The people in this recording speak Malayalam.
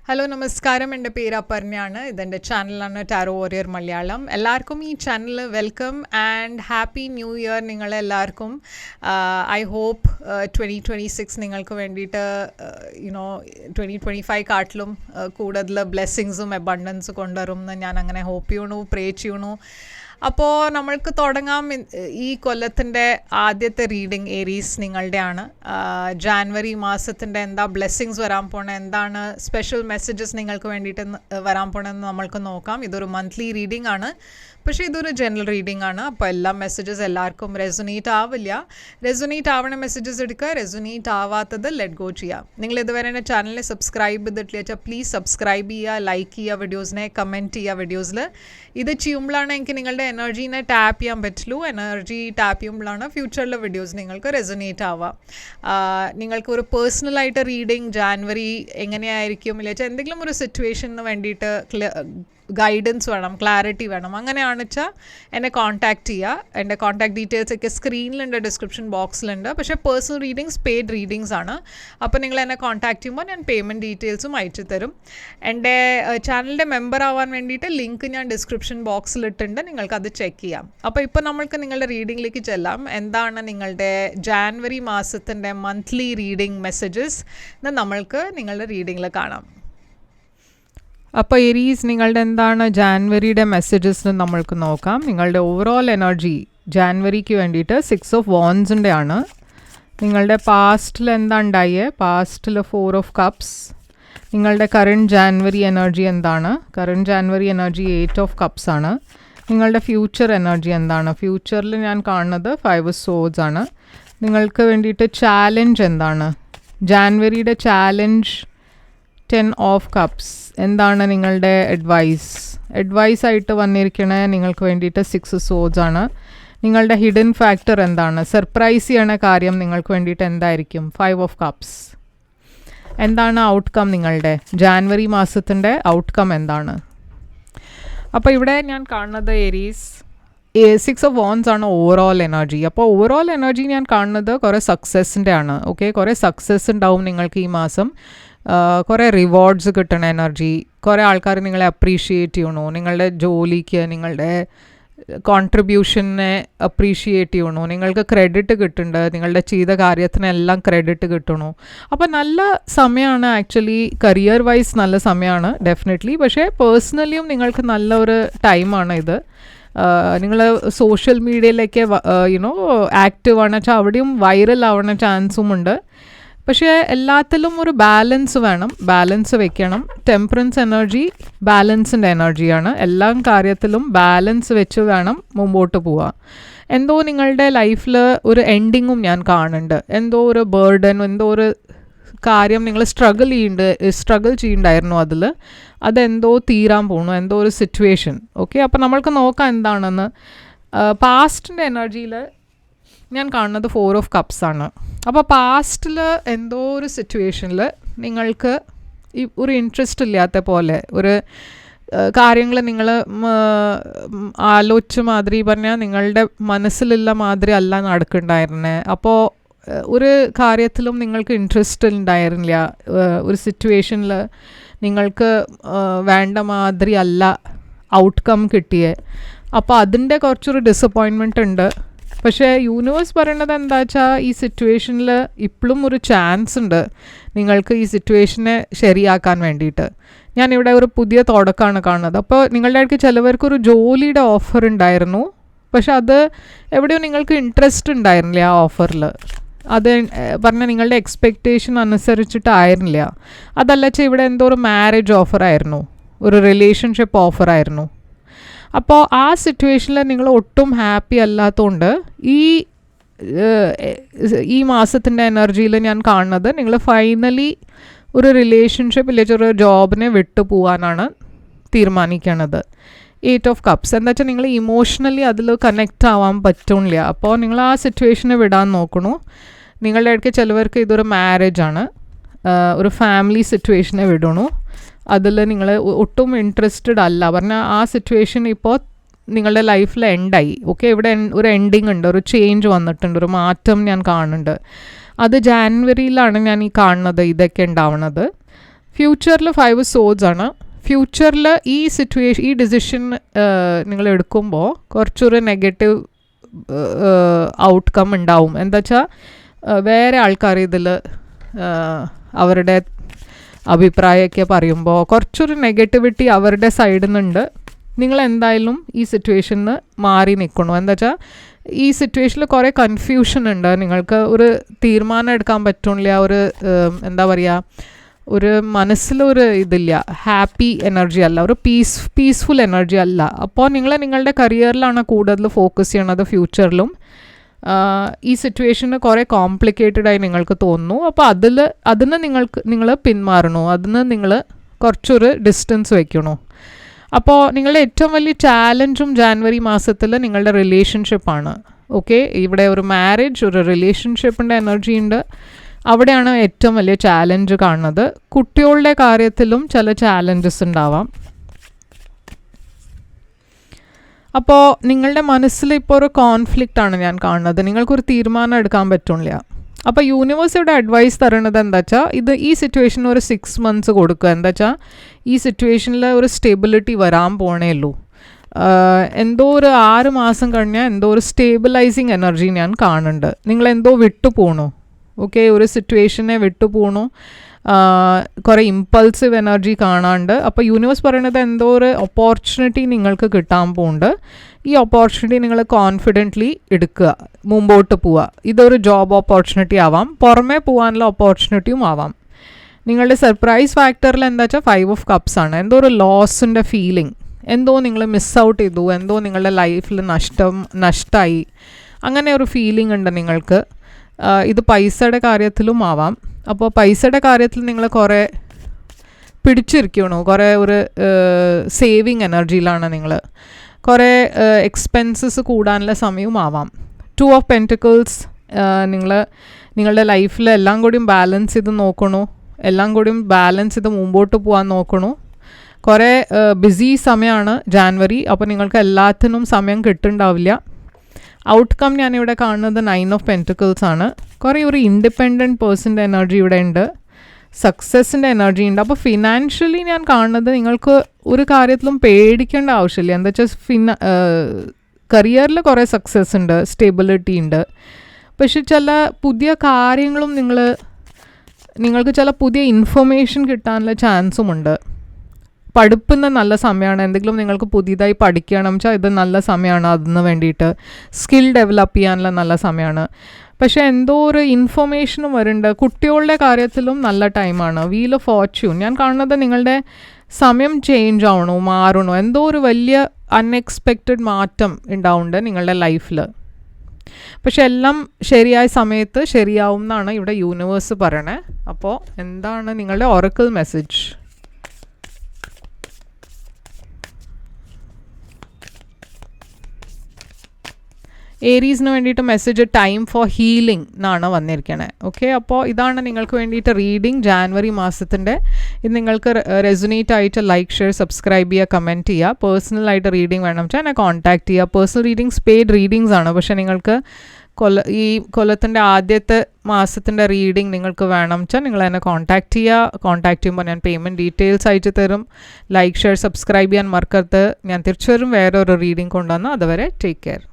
ഹലോ നമസ്കാരം, എൻ്റെ പേര് അപർണയാണ്. ഇതെൻ്റെ ചാനലാണ് ടാരോ വാരിയർ മലയാളം. എല്ലാവർക്കും ഈ channel welcome and happy new year നിങ്ങളെല്ലാവർക്കും. ഐ ഹോപ്പ് 2026 നിങ്ങൾക്ക് വേണ്ടിയിട്ട് 2025 കാട്ടിലും കൂടുതൽ ബ്ലെസ്സിങ്സും അബണ്ടൻസും കൊണ്ടുവരും എന്ന് ഞാൻ അങ്ങനെ ഹോപ്പ് ചെയ്യണു, പ്രേ ചെയ്യണു. അപ്പോൾ നമ്മൾക്ക് തുടങ്ങാം. ഈ കൊല്ലത്തിൻ്റെ ആദ്യത്തെ റീഡിങ് ഏരീസ് നിങ്ങളുടെയാണ്. ജാനുവരി മാസത്തിൻ്റെ എന്താ ബ്ലെസ്സിങ്സ് വരാൻ പോണേ, എന്താണ് സ്പെഷ്യൽ മെസ്സേജസ് നിങ്ങൾക്ക് വേണ്ടിയിട്ട് വരാൻ പോണെന്ന് നമ്മൾക്ക് നോക്കാം. ഇതൊരു മന്ത്ലി റീഡിംഗ് ആണ്, പക്ഷേ ഇതൊരു ജനറൽ റീഡിംഗ് ആണ്. അപ്പോൾ എല്ലാ മെസ്സേജസ് എല്ലാവർക്കും റെസൊനേറ്റ് ആവില്ല. റെസൊനേറ്റ് ആവണ മെസ്സേജസ് എടുക്കുക, റെസൊനേറ്റ് ആവാത്തത് ലെറ്റ് ഗോ ചെയ്യുക. നിങ്ങൾ ഇതുവരെ എൻ്റെ ചാനലിനെ സബ്സ്ക്രൈബ് ചെയ്തിട്ടില്ല വെച്ചാൽ പ്ലീസ് സബ്സ്ക്രൈബ് ചെയ്യുക, ലൈക്ക് ചെയ്യുക, വീഡിയോസിനെ കമൻറ്റ് ചെയ്യുക. വീഡിയോസിൽ ഇത് ചെയ്യുമ്പോഴാണ് എനിക്ക് നിങ്ങളുടെ എനർജീനെ ടാപ്പ് ചെയ്യാൻ പറ്റുള്ളൂ. എനർജി ടാപ്പ് ചെയ്യുമ്പോഴാണ് ഫ്യൂച്ചറിലെ വീഡിയോസ് നിങ്ങൾക്ക് റെസൊനേറ്റ് ആവുക. നിങ്ങൾക്ക് ഒരു പേഴ്സണലായിട്ട് റീഡിങ് ജാനുവരി എങ്ങനെയായിരിക്കും ഇല്ല വെച്ചാൽ എന്തെങ്കിലും ഒരു സിറ്റുവേഷന് വേണ്ടിയിട്ട് ഗൈഡൻസ് വേണം, ക്ലാരിറ്റി വേണം, അങ്ങനെയാണെന്ന് വെച്ചാൽ എന്നെ കോൺടാക്റ്റ് ചെയ്യുക. എൻ്റെ കോൺടാക്ട് ഡീറ്റെയിൽസ് ഒക്കെ സ്ക്രീനിലുണ്ട്, ഡിസ്ക്രിപ്ഷൻ ബോക്സിലുണ്ട്. പക്ഷേ പേഴ്സണൽ റീഡിങ്സ് പെയ്ഡ് റീഡിങ്സ് ആണ്. അപ്പോൾ നിങ്ങൾ എന്നെ കോൺടാക്ട് ചെയ്യുമ്പോൾ ഞാൻ പേയ്മെൻറ്റ് ഡീറ്റെയിൽസും അയച്ചു തരും. എൻ്റെ ചാനലിൻ്റെ മെമ്പർ ആവാൻ വേണ്ടിയിട്ട് ലിങ്ക് ഞാൻ ഡിസ്ക്രിപ്ഷൻ ബോക്സിലിട്ടുണ്ട്, നിങ്ങൾക്കത് ചെക്ക് ചെയ്യാം. അപ്പോൾ ഇപ്പോൾ നമ്മൾക്ക് നിങ്ങളുടെ റീഡിങ്ങിലേക്ക് ചെല്ലാം. എന്താണ് നിങ്ങളുടെ ജാനുവരി മാസത്തിൻ്റെ മന്ത്ലി റീഡിംഗ് മെസ്സേജസ് എന്ന് നമ്മൾക്ക് നിങ്ങളുടെ റീഡിങ്ങിൽ കാണാം. അപ്പോൾ ഏരീസ്, നിങ്ങളുടെ എന്താണ് ജാനുവരിയുടെ മെസ്സേജസ് എന്ന് നമ്മൾക്ക് നോക്കാം. നിങ്ങളുടെ ഓവറോൾ എനർജി ജാനുവരിക്ക് വേണ്ടിയിട്ട് 6 ഓഫ് വാൻഡ്സിൻ്റെ ആണ്. നിങ്ങളുടെ പാസ്റ്റിൽ എന്താ ഉണ്ടായേ, പാസ്റ്റിൽ 4 ഓഫ് കപ്സ്. നിങ്ങളുടെ കറണ്ട് ജാനുവരി എനർജി എന്താണ്? Current January energy 8 of cups ആണ്. നിങ്ങളുടെ ഫ്യൂച്ചർ എനർജി എന്താണ്? ഫ്യൂച്ചറിൽ ഞാൻ കാണുന്നത് 5 ഓഫ് സോഡ്സ് ആണ്. നിങ്ങൾക്ക് വേണ്ടിയിട്ട് ചാലഞ്ച് എന്താണ്? ജാനുവരിയുടെ ചാലഞ്ച് 10 ഓഫ് കപ്സ്. എന്താണ് നിങ്ങളുടെ അഡ്വൈസ് ആയിട്ട് വന്നിരിക്കണേ? നിങ്ങൾക്ക് വേണ്ടിയിട്ട് 6 സോഡ്സ് ആണ്. നിങ്ങളുടെ ഹിഡൻ ഫാക്ടർ എന്താണ്? സർപ്രൈസ് ചെയ്യണ കാര്യം നിങ്ങൾക്ക് വേണ്ടിയിട്ട് എന്തായിരിക്കും? 5 ഓഫ് കപ്സ്. എന്താണ് ഔട്ട്കം? നിങ്ങളുടെ ജാനുവരി മാസത്തിൻ്റെ ഔട്ട്കം എന്താണ്? അപ്പോൾ ഇവിടെ ഞാൻ കാണുന്നത് ഏരീസ് 6 ഓഫ് വാൻഡ്സ് ആണ് ഓവറോൾ എനർജി. അപ്പോൾ ഓവറോൾ എനർജി ഞാൻ കാണുന്നത് കുറേ സക്സസിൻ്റെ ആണ്. ഓക്കെ, കുറേ സക്സസ് ഉണ്ടാവും നിങ്ങൾക്ക് ഈ മാസം. കുറേ റിവാർഡ്സ് കിട്ടണ എനർജി, കുറേ ആൾക്കാർ നിങ്ങളെ അപ്രീഷിയേറ്റ് ചെയ്യണു, നിങ്ങളുടെ ജോലിക്ക് നിങ്ങളുടെ കോൺട്രിബ്യൂഷനെ അപ്രീഷിയേറ്റ് ചെയ്യണു, നിങ്ങൾക്ക് ക്രെഡിറ്റ് കിട്ടുന്നുണ്ട്, നിങ്ങളുടെ ചെയ്ത കാര്യത്തിനെല്ലാം ക്രെഡിറ്റ് കിട്ടണു. അപ്പോൾ നല്ല സമയമാണ് ആക്ച്വലി, കരിയർ വൈസ് നല്ല സമയമാണ് ഡെഫിനറ്റ്ലി. പക്ഷേ പേഴ്സണലിയും നിങ്ങൾക്ക് നല്ലൊരു ടൈമാണ് ഇത്. നിങ്ങൾ സോഷ്യൽ മീഡിയയിലേക്ക് ആക്റ്റീവ് ആണെന്ന് വെച്ചാൽ അവിടെയും വൈറൽ ആവണ ചാൻസും ഉണ്ട്. പക്ഷേ എല്ലാത്തിലും ഒരു ബാലൻസ് വേണം, ബാലൻസ് വെക്കണം. ടെമ്പറൻസ് എനർജി ബാലൻസിൻ്റെ എനർജിയാണ്. എല്ലാ കാര്യത്തിലും ബാലൻസ് വെച്ച് വേണം മുമ്പോട്ട് പോവുക. എന്തോ നിങ്ങളുടെ ലൈഫിൽ ഒരു എൻഡിങ്ങും ഞാൻ കാണുന്നുണ്ട്. എന്തോ ഒരു ബേർഡൻ, എന്തോ ഒരു കാര്യം നിങ്ങൾ സ്ട്രഗിൾ ചെയ്യുന്നുണ്ടായിരുന്നു, അതെന്തോ തീരാൻ പോകണു, എന്തോ ഒരു സിറ്റുവേഷൻ. ഓക്കെ, അപ്പോൾ നമ്മൾക്ക് നോക്കാം എന്താണെന്ന്. പാസ്റ്റിൻ്റെ എനർജിയിൽ ഞാൻ കാണുന്നത് 4 ഓഫ് കപ്സ് ആണ്. അപ്പോൾ പാസ്റ്റിൽ എന്തോ ഒരു സിറ്റുവേഷനിൽ നിങ്ങൾക്ക് ഒരു ഇൻട്രസ്റ്റ് ഇല്ലാത്ത പോലെ ഒരു കാര്യങ്ങൾ നിങ്ങൾ ആലോചിച്ച മാതിരി പറഞ്ഞാൽ നിങ്ങളുടെ മനസ്സിലുള്ള മാതിരി അല്ല നടക്കുന്നുണ്ടായിരുന്നേ. അപ്പോൾ ഒരു കാര്യത്തിലും നിങ്ങൾക്ക് ഇൻട്രസ്റ്റ് ഉണ്ടായിരുന്നില്ല. ഒരു സിറ്റുവേഷനിൽ നിങ്ങൾക്ക് വേണ്ട മാതിരി അല്ല ഔട്ട്കം കിട്ടിയേ. അപ്പോൾ അതിൻ്റെ കുറച്ചൊരു ഡിസപ്പോയിൻമെൻറ്റ് ഉണ്ട്. പക്ഷേ യൂണിവേഴ്സ് പറയണത് എന്താ വെച്ചാൽ ഈ സിറ്റുവേഷനിൽ ഇപ്പോഴും ഒരു ചാൻസ് ഉണ്ട് നിങ്ങൾക്ക് ഈ സിറ്റുവേഷനെ ശരിയാക്കാൻ വേണ്ടിയിട്ട്. ഞാനിവിടെ ഒരു പുതിയ തുടക്കമാണ് കാണുന്നത്. അപ്പോൾ നിങ്ങളുടെ അടുത്ത് ചിലവർക്കൊരു ജോലിയുടെ ഓഫർ ഉണ്ടായിരുന്നു, പക്ഷെ അത് എവിടെയോ നിങ്ങൾക്ക് ഇൻട്രസ്റ്റ് ഉണ്ടായിരുന്നില്ല ആ ഓഫറിൽ. അത് പറഞ്ഞാൽ നിങ്ങളുടെ എക്സ്പെക്റ്റേഷൻ അനുസരിച്ചിട്ടായിരുന്നില്ല. അതല്ല വെച്ചാൽ ഇവിടെ എന്തോ ഒരു മാരേജ് ഓഫറായിരുന്നു, ഒരു റിലേഷൻഷിപ്പ് ഓഫറായിരുന്നു. അപ്പോൾ ആ സിറ്റുവേഷനിൽ നിങ്ങൾ ഒട്ടും ഹാപ്പി അല്ലാത്തതുകൊണ്ട് ഈ മാസത്തിൻ്റെ എനർജിയിൽ ഞാൻ കാണുന്നത് നിങ്ങൾ ഫൈനലി ഒരു റിലേഷൻഷിപ്പ് ഇല്ലെങ്കിൽ ഒരു ജോബിനെ വിട്ടു പോകാനാണ് തീരുമാനിക്കണത്. 8 ഓഫ് കപ്സ് എന്താ വെച്ചാൽ നിങ്ങൾ ഇമോഷണലി അതിൽ കണക്റ്റ് ആവാൻ പറ്റില്ല. അപ്പോൾ നിങ്ങൾ ആ സിറ്റുവേഷനെ വിടാൻ നോക്കണു. നിങ്ങളുടെ ഇടയ്ക്ക് ചിലവർക്ക് ഇതൊരു മാരേജാണ്, ഒരു ഫാമിലി സിറ്റുവേഷനെ വിടണു. അതിൽ നിങ്ങൾ ഒട്ടും ഇൻട്രസ്റ്റഡ് അല്ല. പറഞ്ഞാൽ ആ സിറ്റുവേഷൻ ഇപ്പോൾ നിങ്ങളുടെ ലൈഫിൽ എൻഡായി. ഓക്കെ, ഇവിടെ ഒരു എൻഡിങ് ഉണ്ട്, ഒരു ചേഞ്ച് വന്നിട്ടുണ്ട്, ഒരു മാറ്റം ഞാൻ കാണുന്നുണ്ട്. അത് ജാനുവരിയിലാണ് ഞാൻ ഈ കാണുന്നത് ഇതൊക്കെ ഉണ്ടാവുന്നത്. ഫ്യൂച്ചറിൽ 5 സോഡ്സ് ആണ്. ഫ്യൂച്ചറിൽ ഈ സിറ്റുവേഷൻ, ഈ ഡിസിഷൻ നിങ്ങൾ എടുക്കുമ്പോൾ കുറച്ചൊരു നെഗറ്റീവ് ഔട്ട്കം ഉണ്ടാവും. എന്താ വെച്ചാൽ വേറെ ആൾക്കാർ ഇതിൽ അവരുടെ അഭിപ്രായമൊക്കെ പറയുമ്പോൾ കുറച്ചൊരു നെഗറ്റിവിറ്റി അവരുടെ സൈഡിൽ നിന്നുണ്ട്. നിങ്ങളെന്തായാലും ഈ സിറ്റുവേഷനിൽ മാറി നിൽക്കണം. എന്താ വെച്ചാൽ ഈ സിറ്റുവേഷനിൽ കുറേ കൺഫ്യൂഷൻ ഉണ്ട്. നിങ്ങൾക്ക് ഒരു തീരുമാനം എടുക്കാൻ പറ്റില്ല. ഒരു എന്താ പറയുക, ഒരു മനസ്സിലൊരു ഇതില്ല, ഹാപ്പി എനർജി അല്ല, ഒരു പീസ്ഫുൾ എനർജി അല്ല. അപ്പോൾ നിങ്ങളുടെ കരിയറിലാണ് കൂടുതൽ ഫോക്കസ് ചെയ്യണത് ഫ്യൂച്ചറിലും. ഈ സിറ്റുവേഷന് കുറേ കോംപ്ലിക്കേറ്റഡായി നിങ്ങൾക്ക് തോന്നുന്നു. അപ്പോൾ അതിന് നിങ്ങൾ പിന്മാറണോ, അതിന് നിങ്ങൾ കുറച്ചൊരു ഡിസ്റ്റൻസ് വയ്ക്കണോ. അപ്പോൾ നിങ്ങളുടെ ഏറ്റവും വലിയ ചാലഞ്ചും ജാനുവരി മാസത്തിൽ നിങ്ങളുടെ റിലേഷൻഷിപ്പാണ്. ഓക്കെ, ഇവിടെ ഒരു മാരേജ്, ഒരു റിലേഷൻഷിപ്പിൻ്റെ എനർജി ഉണ്ട്. അവിടെയാണ് ഏറ്റവും വലിയ ചാലഞ്ച് കാണുന്നത്. കുട്ടികളുടെ കാര്യത്തിലും ചില ചാലഞ്ചസ് ഉണ്ടാവാം. അപ്പോൾ നിങ്ങളുടെ മനസ്സിൽ ഇപ്പോൾ ഒരു കോൺഫ്ലിക്റ്റ് ആണ് ഞാൻ കാണുന്നത്. നിങ്ങൾക്കൊരു തീരുമാനം എടുക്കാൻ പറ്റില്ല. അപ്പോൾ യൂണിവേഴ്സിറ്റിയുടെ അഡ്വൈസ് തരുന്നത് എന്താ വെച്ചാൽ ഈ സിറ്റുവേഷന് ഒരു 6 months കൊടുക്കുക. എന്താ വെച്ചാൽ ഈ സിറ്റുവേഷനിൽ ഒരു സ്റ്റെബിലിറ്റി വരാൻ പോണേ ഉള്ളൂ. എന്തോ ഒരു 6 മാസം കഴിഞ്ഞാൽ എന്തോ ഒരു സ്റ്റേബിലൈസിങ് എനർജി ഞാൻ കാണുന്നുണ്ട്. നിങ്ങളെന്തോ വിട്ടു പോകണു. ഓക്കെ, ഒരു സിറ്റുവേഷനെ വിട്ടു പോകണു. കുറേ ഇമ്പൾസീവ് എനർജി കാണാണ്ട്. അപ്പോൾ യൂണിവേഴ്സ് പറയുന്നത് എന്തോ ഒരു ഓപ്പർച്യൂണിറ്റി നിങ്ങൾക്ക് കിട്ടാൻ പോകുന്നുണ്ട്. ഈ ഓപ്പർച്യൂണിറ്റി നിങ്ങൾ കോൺഫിഡൻ്റ്ലി എടുക്കുക, മുമ്പോട്ട് പോവുക. ഇതൊരു ജോബ് ഓപ്പർച്യൂണിറ്റി ആവാം, പുറമേ പോകാനുള്ള ഓപ്പർച്യൂണിറ്റിയും ആവാം. നിങ്ങളുടെ സർപ്രൈസ് ഫാക്ടറിൽ എന്താ വെച്ചാൽ 5 of Cups ആണ്. എന്തോ ഒരു ലോസിൻ്റെ ഫീലിംഗ്, എന്തോ നിങ്ങൾ മിസ് ഔട്ട് ചെയ്തു, എന്തോ നിങ്ങളുടെ ലൈഫിൽ നഷ്ടമായി, അങ്ങനെ ഒരു ഫീലിംഗ് ഉണ്ട് നിങ്ങൾക്ക്. ഇത് പൈസയുടെ കാര്യത്തിലും ആവാം. അപ്പോൾ പൈസയുടെ കാര്യത്തിൽ നിങ്ങൾ കുറേ പിടിച്ചിരിക്കണോ, കുറേ ഒരു സേവിങ് എനർജിയിലാണ് നിങ്ങൾ. കുറേ എക്സ്പെൻസസ് കൂടാനുള്ള സമയവും ആവാം. 2 of Pentacles, നിങ്ങളുടെ ലൈഫിൽ എല്ലാം കൂടിയും ബാലൻസ് ചെയ്ത് നോക്കണു, എല്ലാം കൂടിയും ബാലൻസ് ചെയ്ത് മുമ്പോട്ട് പോകാൻ നോക്കണു. കുറേ ബിസി സമയമാണ് ജാനുവരി. അപ്പോൾ നിങ്ങൾക്ക് എല്ലാത്തിനും സമയം കിട്ടുന്നുണ്ടാവില്ല. ഔട്ട്കം ഞാനിവിടെ കാണുന്നത് 9 of Pentacles ആണ്. കുറേ ഒരു ഇൻഡിപെൻഡൻറ്റ് പേഴ്സൻ്റെ എനർജി ഇവിടെ ഉണ്ട്, സക്സസിൻ്റെ എനർജി ഉണ്ട്. അപ്പോൾ ഫിനാൻഷ്യലി ഞാൻ കാണുന്നത് നിങ്ങൾക്ക് ഒരു കാര്യത്തിലും പേടിക്കേണ്ട ആവശ്യമില്ല. എന്താ വെച്ചാൽ കരിയറിൽ കുറേ സക്സസ് ഉണ്ട്, സ്റ്റെബിലിറ്റി ഉണ്ട്. പക്ഷെ ചില പുതിയ കാര്യങ്ങളും നിങ്ങൾക്ക് ചില പുതിയ ഇൻഫർമേഷൻ കിട്ടാനുള്ള ചാൻസുമുണ്ട്. പഠിപ്പിന് നല്ല സമയമാണ്. എന്തെങ്കിലും നിങ്ങൾക്ക് പുതിയതായി പഠിക്കണം വെച്ചാൽ ഇത് നല്ല സമയമാണ്. അതിന് വേണ്ടിയിട്ട് സ്കിൽ ഡെവലപ്പ് ചെയ്യാനുള്ള നല്ല സമയമാണ്. പക്ഷേ എന്തോ ഒരു ഇൻഫർമേഷനും വരുന്നുണ്ട്. കുട്ടികളുടെ കാര്യത്തിലും നല്ല ടൈമാണ്. വീൽ ഓഫ് ഫോർച്യൂൺ ഞാൻ കാണുന്നത് നിങ്ങളുടെ സമയം ചേഞ്ച് ആവണോ, മാറണോ, എന്തോ ഒരു വലിയ അൺഎക്സ്പെക്റ്റഡ് മാറ്റം ഉണ്ടാവുന്നുണ്ട് നിങ്ങളുടെ ലൈഫിൽ. പക്ഷെ എല്ലാം ശരിയായ സമയത്ത് ശരിയാവും എന്നാണ് ഇവിടെ യൂണിവേഴ്സ് പറയണേ. അപ്പോൾ എന്താണ് നിങ്ങളുടെ ഒറക്കിൾ മെസ്സേജ്? ഏരീസിന് വേണ്ടിയിട്ട് മെസ്സേജ് ടൈം ഫോർ ഹീലിംഗ് എന്നാണ് വന്നിരിക്കണേ. ഓക്കെ, അപ്പോൾ ഇതാണ് നിങ്ങൾക്ക് വേണ്ടിയിട്ട് റീഡിംഗ് ജാനുവരി മാസത്തിൻ്റെ. ഇത് നിങ്ങൾക്ക് റെസൊനേറ്റ് ആയിട്ട് ലൈക്ക്, ഷെയർ, സബ്സ്ക്രൈബ് ചെയ്യുക, കമൻറ്റ് ചെയ്യുക. പേഴ്സണലായിട്ട് റീഡിംഗ് വേണം വെച്ചാൽ എന്നെ കോൺടാക്റ്റ് ചെയ്യുക. പേഴ്സണൽ റീഡിങ്സ് പെയ്ഡ് റീഡിങ്സ് ആണ്. പക്ഷേ നിങ്ങൾക്ക് ഈ കൊല്ലത്തിൻ്റെ ആദ്യത്തെ മാസത്തിൻ്റെ റീഡിംഗ് നിങ്ങൾക്ക് വേണം വെച്ചാൽ നിങ്ങൾ എന്നെ കോൺടാക്റ്റ് ചെയ്യുക. കോൺടാക്റ്റ് ചെയ്യുമ്പോൾ ഞാൻ പേയ്മെൻറ്റ് ഡീറ്റെയിൽസ് അയച്ചു തരും. ലൈക്ക്, ഷെയർ, സബ്സ്ക്രൈബ് ചെയ്യാൻ മറക്കരുത്. ഞാൻ തിരിച്ചു വരും വേറൊരു റീഡിംഗ് കൊണ്ടുവന്ന്. അതുവരെ ടേക്ക് കെയർ.